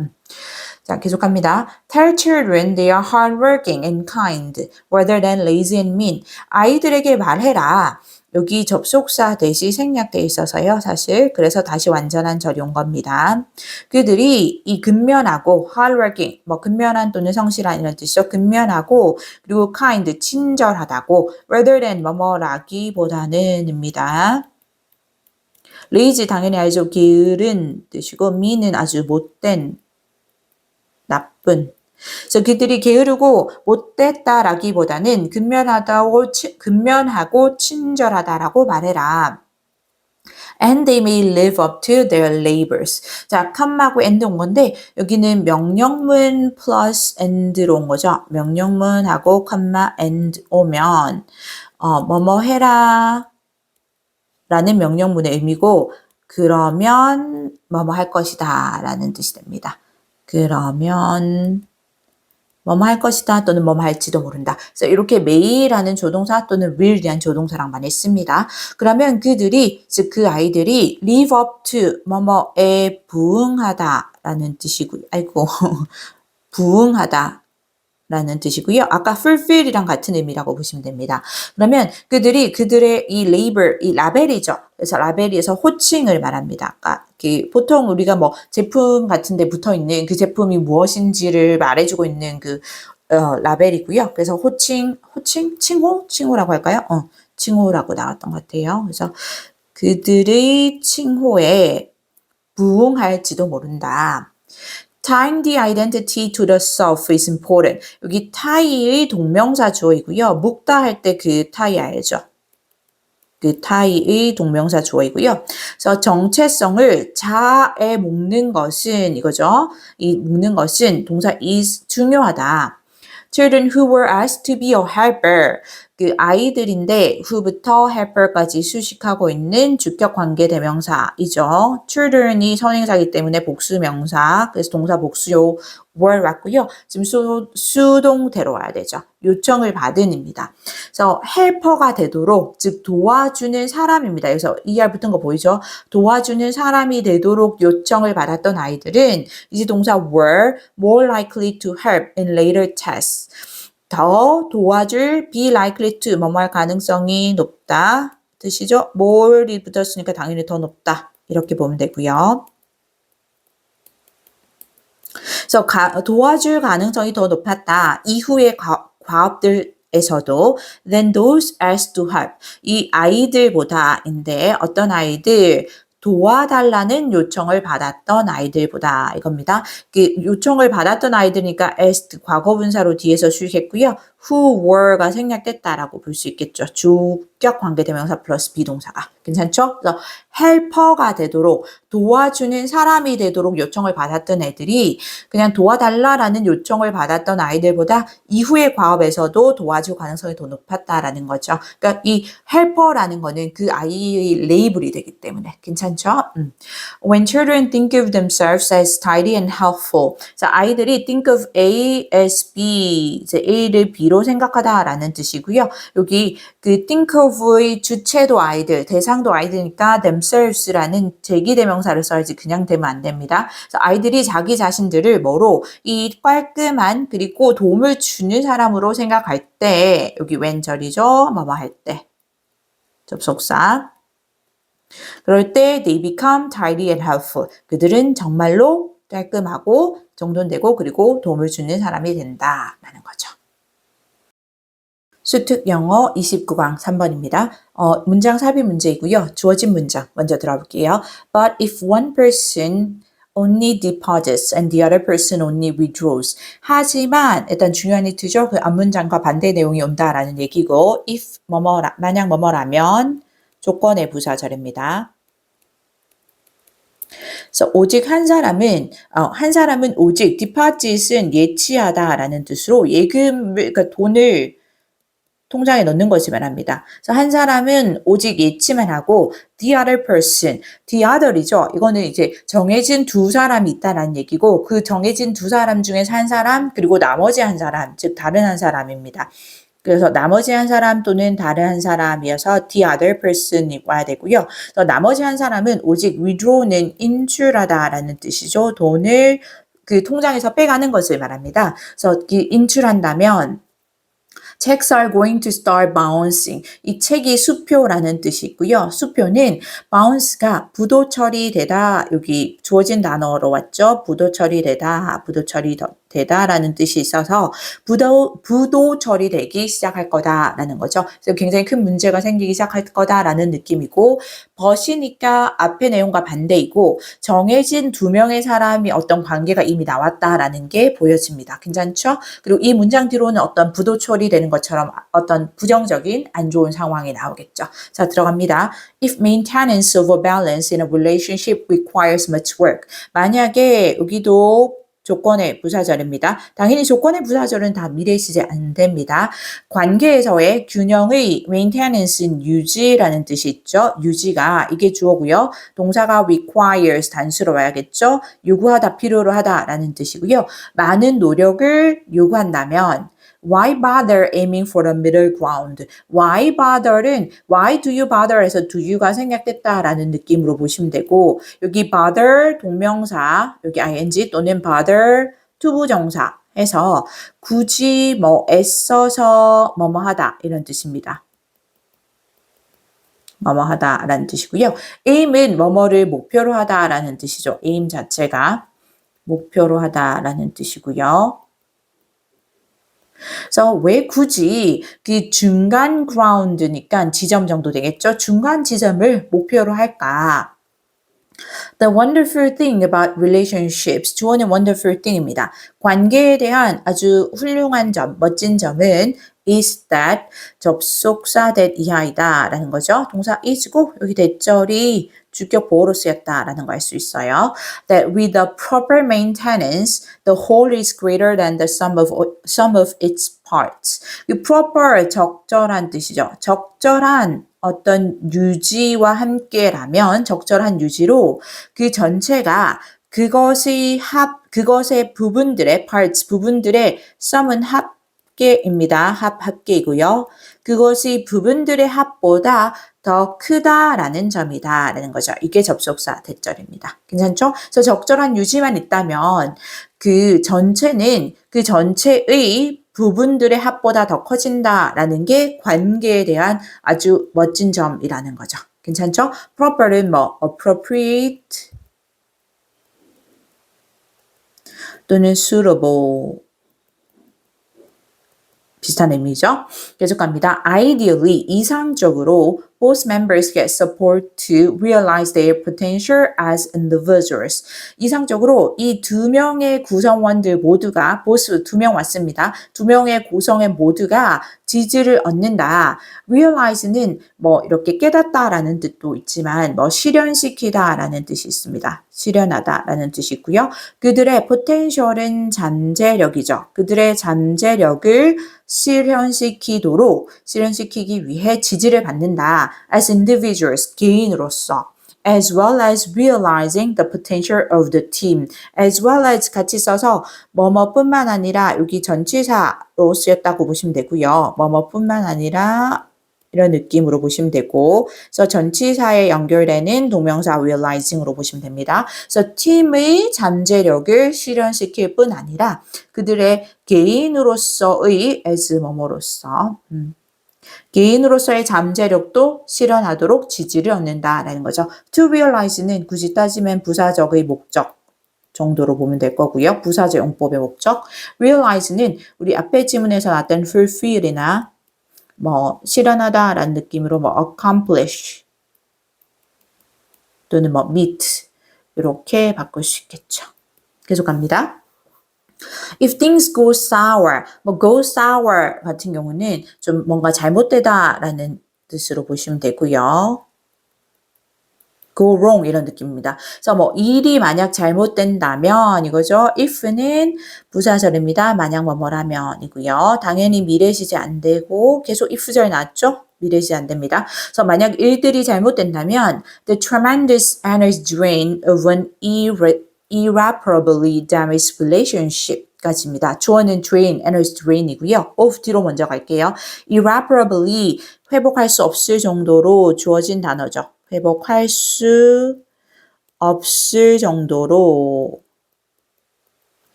S1: 자, 계속합니다. Tell children they are hardworking and kind, rather than lazy and mean. 아이들에게 말해라. 여기 접속사 대시 생략돼 있어서요, 사실. 그래서 다시 완전한 절용 겁니다. 그들이 이 근면하고 hardworking, 근면한 또는 성실한 이런 뜻이죠. 근면하고 그리고 kind, 친절하다고 rather than 뭐뭐라기보다는입니다. lazy 당연히 알죠. 게으른 뜻이고 mean은 아주 못된, 나쁜. 그래서 그들이 게으르고 못됐다라기보다는 근면하고 친절하다라고 말해라. And they may live up to their labors. 자, com마하고 and 온 건데 여기는 명령문 plus and로 온 거죠. 명령문하고 comma and 오면 뭐뭐 해라 라는 명령문의 의미고 그러면 뭐뭐 할 것이다 라는 뜻이 됩니다. 그러면 뭐뭐 할 것이다 또는 뭐뭐 할지도 모른다. 그래서 이렇게 may라는 조동사 또는 will이란 조동사랑 많이 씁니다. 그러면 그들이 즉 그 아이들이 live up to 뭐뭐에 부응하다라는 뜻이고요. 아이고 부응하다 라는 뜻이고요. 아까 fulfill이랑 같은 의미라고 보시면 됩니다. 그러면 그들의 이 labor, 이 라벨이죠. 그래서 라벨에서 호칭을 말합니다. 아까 보통 우리가 뭐 제품 같은 데 붙어 있는 그 제품이 무엇인지를 말해주고 있는 그 라벨이고요. 그래서 칭호라고 할까요? 칭호라고 나왔던 것 같아요. 그래서 그들의 칭호에 부응할지도 모른다. Tying the identity to the self is important. 여기 tie의 동명사 주어이고요. 묶다 할 때 그 tie 알죠? 그 tie의 동명사 주어이고요. 그래서 정체성을 자에 묶는 것은 이거죠. 이 묶는 것은 동사 is 중요하다. Children who were asked to be a helper. 그 아이들인데 who부터 helper까지 수식하고 있는 주격 관계 대명사이죠. children이 선행사이기 때문에 복수명사, 그래서 동사 복수요 were 왔고요. 지금 수동태로 와야 되죠. 요청을 받은입니다. 그래서 helper가 되도록, 즉 도와주는 사람입니다. 그래서 ER 붙은 거 보이죠? 도와주는 사람이 되도록 요청을 받았던 아이들은 이제 동사 were more likely to help in later tests. 더 도와줄 be likely to 뭐뭐 할 가능성이 높다 뜻이죠. more이 붙었으니까 당연히 더 높다 이렇게 보면 되고요. 그래서 도와줄 가능성이 더 높았다. 이후의 과업들에서도 than those asked to help. 이 아이들보다인데 어떤 아이들 도와달라는 요청을 받았던 아이들보다 이겁니다. 그 요청을 받았던 아이들이니까 asked 과거분사로 뒤에서 수식했고요. who were가 생략됐다라고 볼 수 있겠죠. 주격 관계대명사 플러스 비동사가. 괜찮죠? 그래서 helper가 되도록 도와주는 사람이 되도록 요청을 받았던 애들이 그냥 도와달라라는 요청을 받았던 아이들보다 이후의 과업에서도 도와줄 가능성이 더 높았다라는 거죠. 그러니까 이 helper라는 거는 그 아이의 레이블이 되기 때문에 괜찮죠? When children think of themselves as tidy and helpful. 자, 아이들이 think of A as B, 이제 A를 B로 생각하다라는 뜻이고요. 여기 그 think of의 주체도 아이들, 대상도 아이들이니까 themselves라는 제기대명사를 써야지 그냥 되면 안 됩니다. 그래서 아이들이 자기 자신들을 뭐로 이 깔끔한 그리고 도움을 주는 사람으로 생각할 때 여기 왼절이죠. 뭐뭐 할 때. 접속사. 그럴 때 they become tidy and helpful. 그들은 정말로 깔끔하고 정돈되고 그리고 도움을 주는 사람이 된다라는 거죠. 수특 영어 29강 3번입니다. 문장 삽입 문제이고요. 주어진 문장 먼저 들어볼게요. But if one person only deposits and the other person only withdraws. 하지만 일단 중요한 히트죠. 그 앞문장과 반대 내용이 온다라는 얘기고 if 만약 뭐뭐라면 조건의 부사절입니다. 그래서 오직 한 사람은 오직 deposit은 예치하다라는 뜻으로 예금을 그러니까 돈을 통장에 넣는 것을 말합니다. 그래서 한 사람은 오직 예치만 하고 the other person, the other이죠. 이거는 이제 정해진 두 사람이 있다라는 얘기고 그 정해진 두 사람 중에서 한 사람 그리고 나머지 한 사람, 즉 다른 한 사람입니다. 그래서 나머지 한 사람 또는 다른 한 사람이어서 the other person이 와야 되고요. 그래서 나머지 한 사람은 오직 withdraw는 인출하다라는 뜻이죠. 돈을 그 통장에서 빼가는 것을 말합니다. 그래서 인출한다면 Checks are going to start bouncing. 이 책이 수표라는 뜻이 있고요. 수표는 bounce가 부도 처리되다. 여기 주어진 단어로 왔죠. 부도 처리되다. 부도 처리되다. 되다라는 뜻이 있어서 부도 처리되기 시작할 거다라는 거죠. 그래서 굉장히 큰 문제가 생기기 시작할 거다라는 느낌이고 but이니까 앞의 내용과 반대이고 정해진 두 명의 사람이 어떤 관계가 이미 나왔다라는 게 보여집니다. 괜찮죠? 그리고 이 문장 뒤로는 어떤 부도 처리되는 것처럼 어떤 부정적인 안 좋은 상황이 나오겠죠. 자, 들어갑니다. If maintenance of a balance in a relationship requires much work. 만약에 여기도 조건의 부사절입니다. 당연히 조건의 부사절은 다 미래 시제 안 됩니다. 관계에서의 균형의 maintenance는 유지라는 뜻이 있죠. 유지가 이게 주어고요. 동사가 requires 단수로 와야겠죠. 요구하다, 필요로 하다라는 뜻이고요. 많은 노력을 요구한다면 Why bother aiming for the middle ground? Why bother는 why do you bother 해서 do you가 생략됐다라는 느낌으로 보시면 되고 여기 bother 동명사 여기 ing 또는 bother 투부정사 해서 굳이 뭐 애써서 뭐뭐 하다 이런 뜻입니다. 뭐뭐 하다라는 뜻이고요. aim은 뭐뭐를 목표로 하다라는 뜻이죠. aim 자체가 목표로 하다라는 뜻이고요. 그래서 왜 굳이 그 중간 ground니까 지점 정도 되겠죠? 중간 지점을 목표로 할까? The wonderful thing about relationships, 주어는 wonderful thing입니다. 관계에 대한 아주 훌륭한 점, 멋진 점은 is that 접속사 that 이하이다 라는 거죠. 동사 is고 여기 대절이 주격 보호로 쓰였다라는 걸 알 수 있어요. That with the proper maintenance, the whole is greater than the sum of its parts. 이 proper 적절한 뜻이죠. 적절한 어떤 유지와 함께라면 적절한 유지로 그 전체가 그것의 부분들의 parts, 부분들의 sum은 합계입니다. 합계이고요. 그것이 부분들의 합보다 더 크다라는 점이다 라는 거죠. 이게 접속사 대절입니다. 괜찮죠? 그래서 적절한 유지만 있다면 그 전체는 그 전체의 부분들의 합보다 더 커진다라는 게 관계에 대한 아주 멋진 점이라는 거죠. 괜찮죠? proper는 뭐 appropriate 또는 suitable 비슷한 의미죠. 계속 갑니다. Ideally, 이상적으로 both members get support to realize their potential as individuals. 이상적으로 이 두 명의 구성원들 모두가 both 두 명 왔습니다. 두 명의 구성원 모두가 지지를 얻는다. realize는 뭐 이렇게 깨닫다라는 뜻도 있지만 뭐 실현시키다라는 뜻이 있습니다. 실현하다라는 뜻이 있고요. 그들의 potential은 잠재력이죠. 그들의 잠재력을 실현시키기 위해 지지를 받는다. As individuals, 개인으로서. As well as realizing the potential of the team. As well as 같이 써서 뭐뭐뿐만 아니라 여기 전치사로 쓰였다고 보시면 되고요. 뭐뭐뿐만 아니라 이런 느낌으로 보시면 되고 그래서 전치사에 연결되는 동명사 realizing으로 보시면 됩니다. 그래서 팀의 잠재력을 실현시킬 뿐 아니라 그들의 개인으로서의 as 뭐뭐로서 개인으로서의 잠재력도 실현하도록 지지를 얻는다라는 거죠. To realize는 굳이 따지면 부사적의 목적 정도로 보면 될 거고요. 부사적 용법의 목적. realize는 우리 앞에 지문에서 나왔던 fulfill이나 뭐 실현하다라는 느낌으로 뭐 accomplish 또는 뭐 meet 이렇게 바꿀 수 있겠죠. 계속 갑니다. If things go sour, 뭐 go sour 같은 경우는 좀 뭔가 잘못되다라는 뜻으로 보시면 되고요. go wrong 이런 느낌입니다. 그래서 뭐 일이 만약 잘못된다면 이거죠. if는 부사절입니다. 만약 뭐뭐라면이고요. 당연히 미래 시제 안 되고 계속 if절 나왔죠? 미래 시제 안 됩니다. 그래서 만약 일들이 잘못된다면 the tremendous energy drain of an irreparably damaged relationship 까지입니다. 주어는 drain, energy drain이고요. of 뒤로 먼저 갈게요. irreparably 회복할 수 없을 정도로 주어진 단어죠. 회복할 수 없을 정도로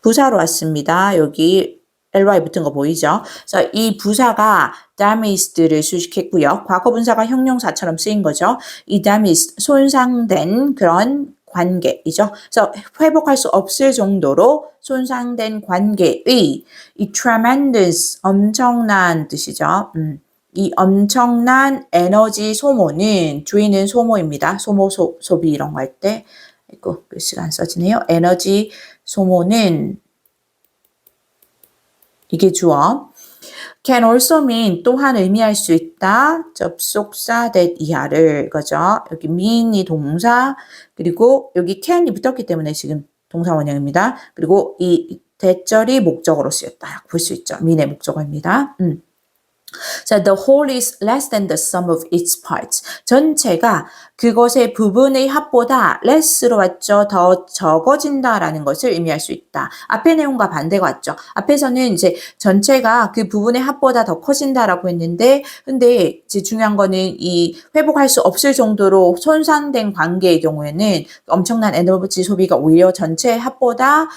S1: 부사로 왔습니다. 여기 ly 붙은 거 보이죠? 그래서 이 부사가 damased를 수식했고요. 과거 분사가 형용사처럼 쓰인 거죠. 이 damaged, 손상된 그런 관계이죠. 그래서 회복할 수 없을 정도로 손상된 관계의 이 tremendous 엄청난 뜻이죠. 이 엄청난 에너지 소모는 주의는 소모입니다. 소비 이런 거 할 때 글씨가 안 써지네요. 에너지 소모는 이게 주어. can also mean 또한 의미할 수 있다. 접속사 that 이하를 거죠. 여기 mean이 동사 그리고 여기 can이 붙었기 때문에 지금 동사 원형입니다. 그리고 이 대절이 목적어로 쓰였다. 볼 수 있죠. mean의 목적어입니다. 자, the whole is less than the sum of its parts. 전체가 그것의 부분의 합보다 less로 왔죠. 더 적어진다라는 것을 의미할 수 있다. 앞의 내용과 반대가 왔죠. 앞에서는 이제 전체가 그 부분의 합보다 더 커진다라고 했는데, 근데 이제 중요한 거는 이 회복할 수 없을 정도로 손상된 관계의 경우에는 엄청난 에너지 소비가 오히려 전체 합보다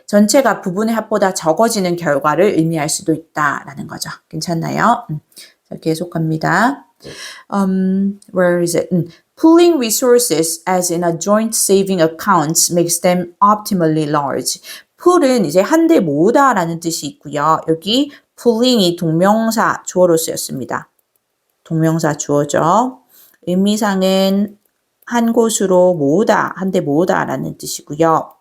S1: 전체가 부분의 합보다 적어지는 결과를 의미할 수도 있다라는 거죠. 괜찮나요? 자, 계속합니다. Where is it? Pooling resources as in a joint saving account makes them optimally large. pool은 이제 한데 모으다라는 뜻이 있고요. 여기 pooling이 동명사 주어로 쓰였습니다. 동명사 주어죠. 의미상은 한 곳으로 모으다, 한데 모으다라는 뜻이고요.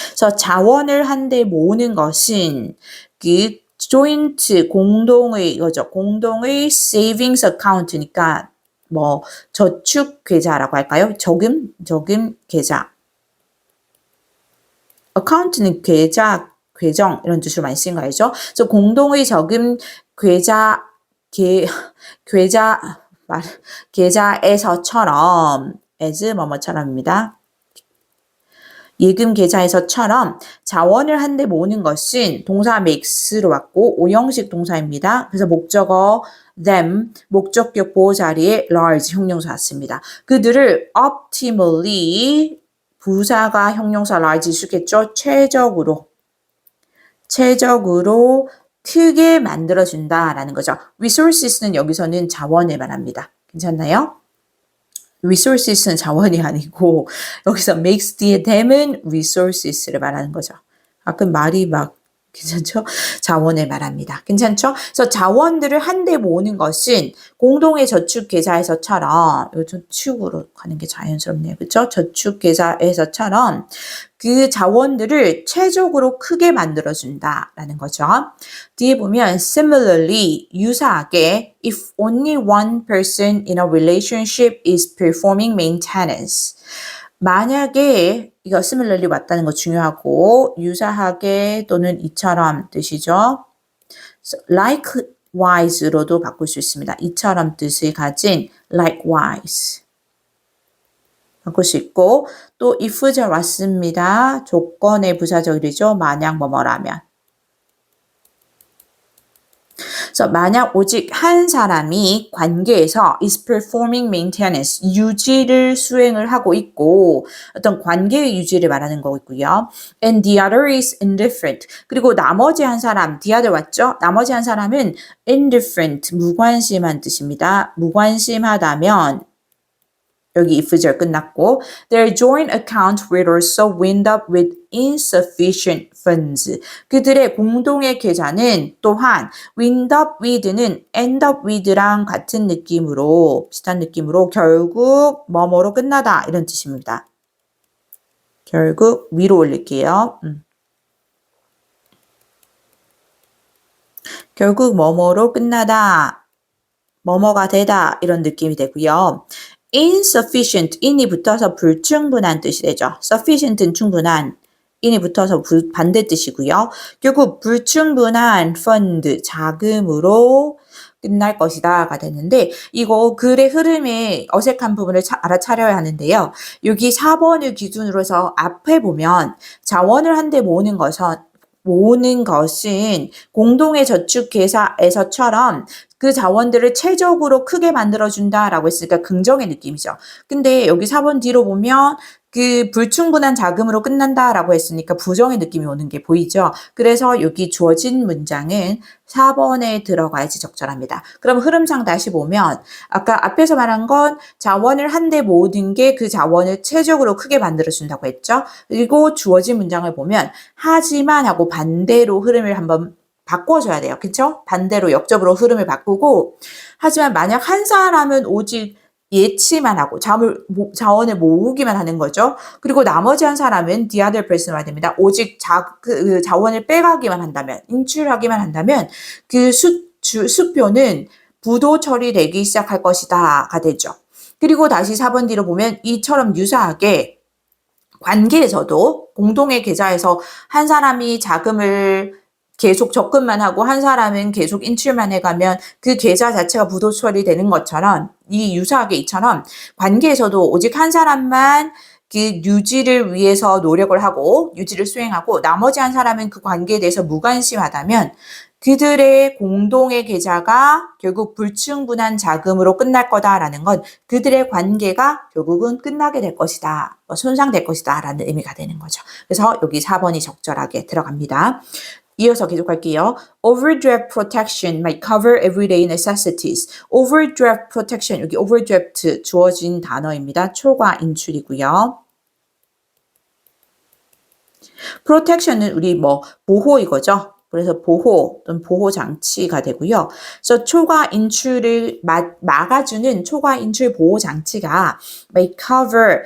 S1: 그래서 자원을 한데 모으는 것은 그 joint 공동의 이거죠. 공동의 savings account니까 뭐 저축 계좌라고 할까요? 저금 계좌. account는 계좌, 계정 이런 뜻으로 많이 쓰인 거 알죠? 그래서 공동의 저금 계좌에서처럼 as 뭐뭐처럼입니다. 예금 계좌에서처럼 자원을 한데 모으는 것은 동사 makes로 왔고 오형식 동사입니다. 그래서 목적어 them, 목적격 보호 자리에 large 형용사 왔습니다. 그들을 optimally 부사가 형용사 large 쓰겠죠. 최적으로 크게 만들어준다라는 거죠. resources는 여기서는 자원을 말합니다. 괜찮나요? resources는 자원이 아니고 여기서 makes 뒤에 them은 resources를 말하는 거죠. 가끔 말이 막 괜찮죠? 자원을 말합니다. 괜찮죠? 그래서 자원들을 한데 모으는 것은 공동의 저축 계좌에서처럼 이거 저축으로 가는 게 자연스럽네요. 그렇죠? 저축 계좌에서처럼 그 자원들을 최적으로 크게 만들어준다라는 거죠. 뒤에 보면 similarly, 유사하게 if only one person in a relationship is performing maintenance. 만약에 이거 similarly 왔다는 거 중요하고 유사하게 또는 이처럼 뜻이죠. likewise로도 바꿀 수 있습니다. 이처럼 뜻을 가진 likewise. 바꿀 수 있고 또 if절 왔습니다. 조건의 부사절이죠. 만약 뭐뭐라면. 그래서 만약 오직 한 사람이 관계에서 is performing maintenance, 유지를 수행을 하고 있고 어떤 관계의 유지를 말하는 거고요. And the other is indifferent. 그리고 나머지 한 사람, the other 왔죠? 나머지 한 사람은 indifferent, 무관심한 뜻입니다. 무관심하다면 여기 if절 끝났고 their joint account will also wind up with insufficient funds. 그들의 공동의 계좌는 또한 wind up with는 end up with랑 같은 느낌으로 비슷한 느낌으로 결국 뭐뭐로 끝나다 이런 뜻입니다. 결국 위로 올릴게요. 결국 뭐뭐로 끝나다 뭐뭐가 되다 이런 느낌이 되고요. insufficient, in이 붙어서 불충분한 뜻이 되죠. sufficient은 충분한, in이 붙어서 반대 뜻이고요. 결국 불충분한 fund, 자금으로 끝날 것이다가 되는데 이거 글의 흐름에 어색한 부분을 알아차려야 하는데요. 여기 4번을 기준으로 해서 앞에 보면 자원을 한데 모으는 것은 공동의 저축 계좌에서처럼 그 자원들을 최적으로 크게 만들어준다라고 했으니까 긍정의 느낌이죠. 근데 여기 4번 뒤로 보면 그 불충분한 자금으로 끝난다라고 했으니까 부정의 느낌이 오는 게 보이죠? 그래서 여기 주어진 문장은 4번에 들어가야지 적절합니다. 그럼 흐름상 다시 보면 아까 앞에서 말한 건 자원을 한데 모든 게 그 자원을 최적으로 크게 만들어준다고 했죠? 그리고 주어진 문장을 보면 하지만 하고 반대로 흐름을 한번 바꿔줘야 돼요. 그쵸? 반대로 역접으로 흐름을 바꾸고 하지만 만약 한 사람은 오직 예치만 하고 자원을 모으기만 하는 거죠. 그리고 나머지 한 사람은 the other person 와야 됩니다. 오직 그 자원을 빼가기만 한다면, 인출하기만 한다면 그 수표는 부도 처리되기 시작할 것이다가 되죠. 그리고 다시 4번 뒤로 보면 이처럼 유사하게 관계에서도 공동의 계좌에서 한 사람이 자금을 계속 적금만 하고 한 사람은 계속 인출만 해가면 그 계좌 자체가 부도 처리되는 것처럼 유사하게 이처럼 관계에서도 오직 한 사람만 그 유지를 위해서 노력을 하고 유지를 수행하고 나머지 한 사람은 그 관계에 대해서 무관심하다면 그들의 공동의 계좌가 결국 불충분한 자금으로 끝날 거다라는 건 그들의 관계가 결국은 끝나게 될 것이다. 손상될 것이다 라는 의미가 되는 거죠. 그래서 여기 4번이 적절하게 들어갑니다. 이어서 계속할게요. Overdraft protection might cover everyday necessities. Overdraft protection, 여기 overdraft 주어진 단어입니다. 초과 인출이고요. protection은 우리 보호 이거죠. 그래서 보호 또는 보호 장치가 되고요. 그래서 초과 인출을 막아주는 초과 인출 보호 장치가 may cover,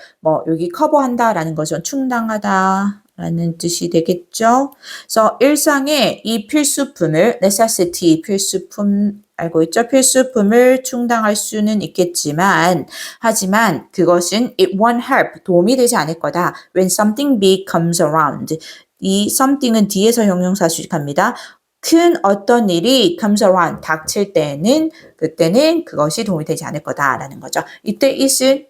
S1: 여기 커버한다라는 것은 충당하다. 라는 뜻이 되겠죠. 그래서 일상의 이 필수품을 necessity, 필수품 알고 있죠? 필수품을 충당할 수는 있겠지만 하지만 그것은 it won't help, 도움이 되지 않을 거다. When something big comes around. 이 something은 뒤에서 형용사 수식합니다. 큰 어떤 일이 comes around, 닥칠 때는 그때는 그것이 도움이 되지 않을 거다라는 거죠. 이때 it은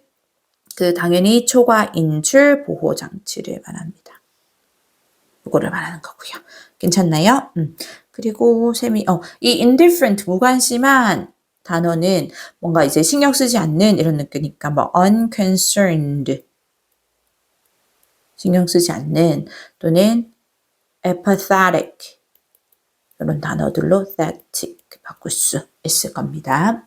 S1: 당연히 초과 인출 보호 장치를 말합니다. 이거를 말하는 거고요. 괜찮나요? 그리고 이 indifferent, 무관심한 단어는 뭔가 이제 신경 쓰지 않는 이런 느낌이니까 unconcerned, 신경 쓰지 않는 또는 apathetic 이런 단어들로 pathetic 바꿀 수 있을 겁니다.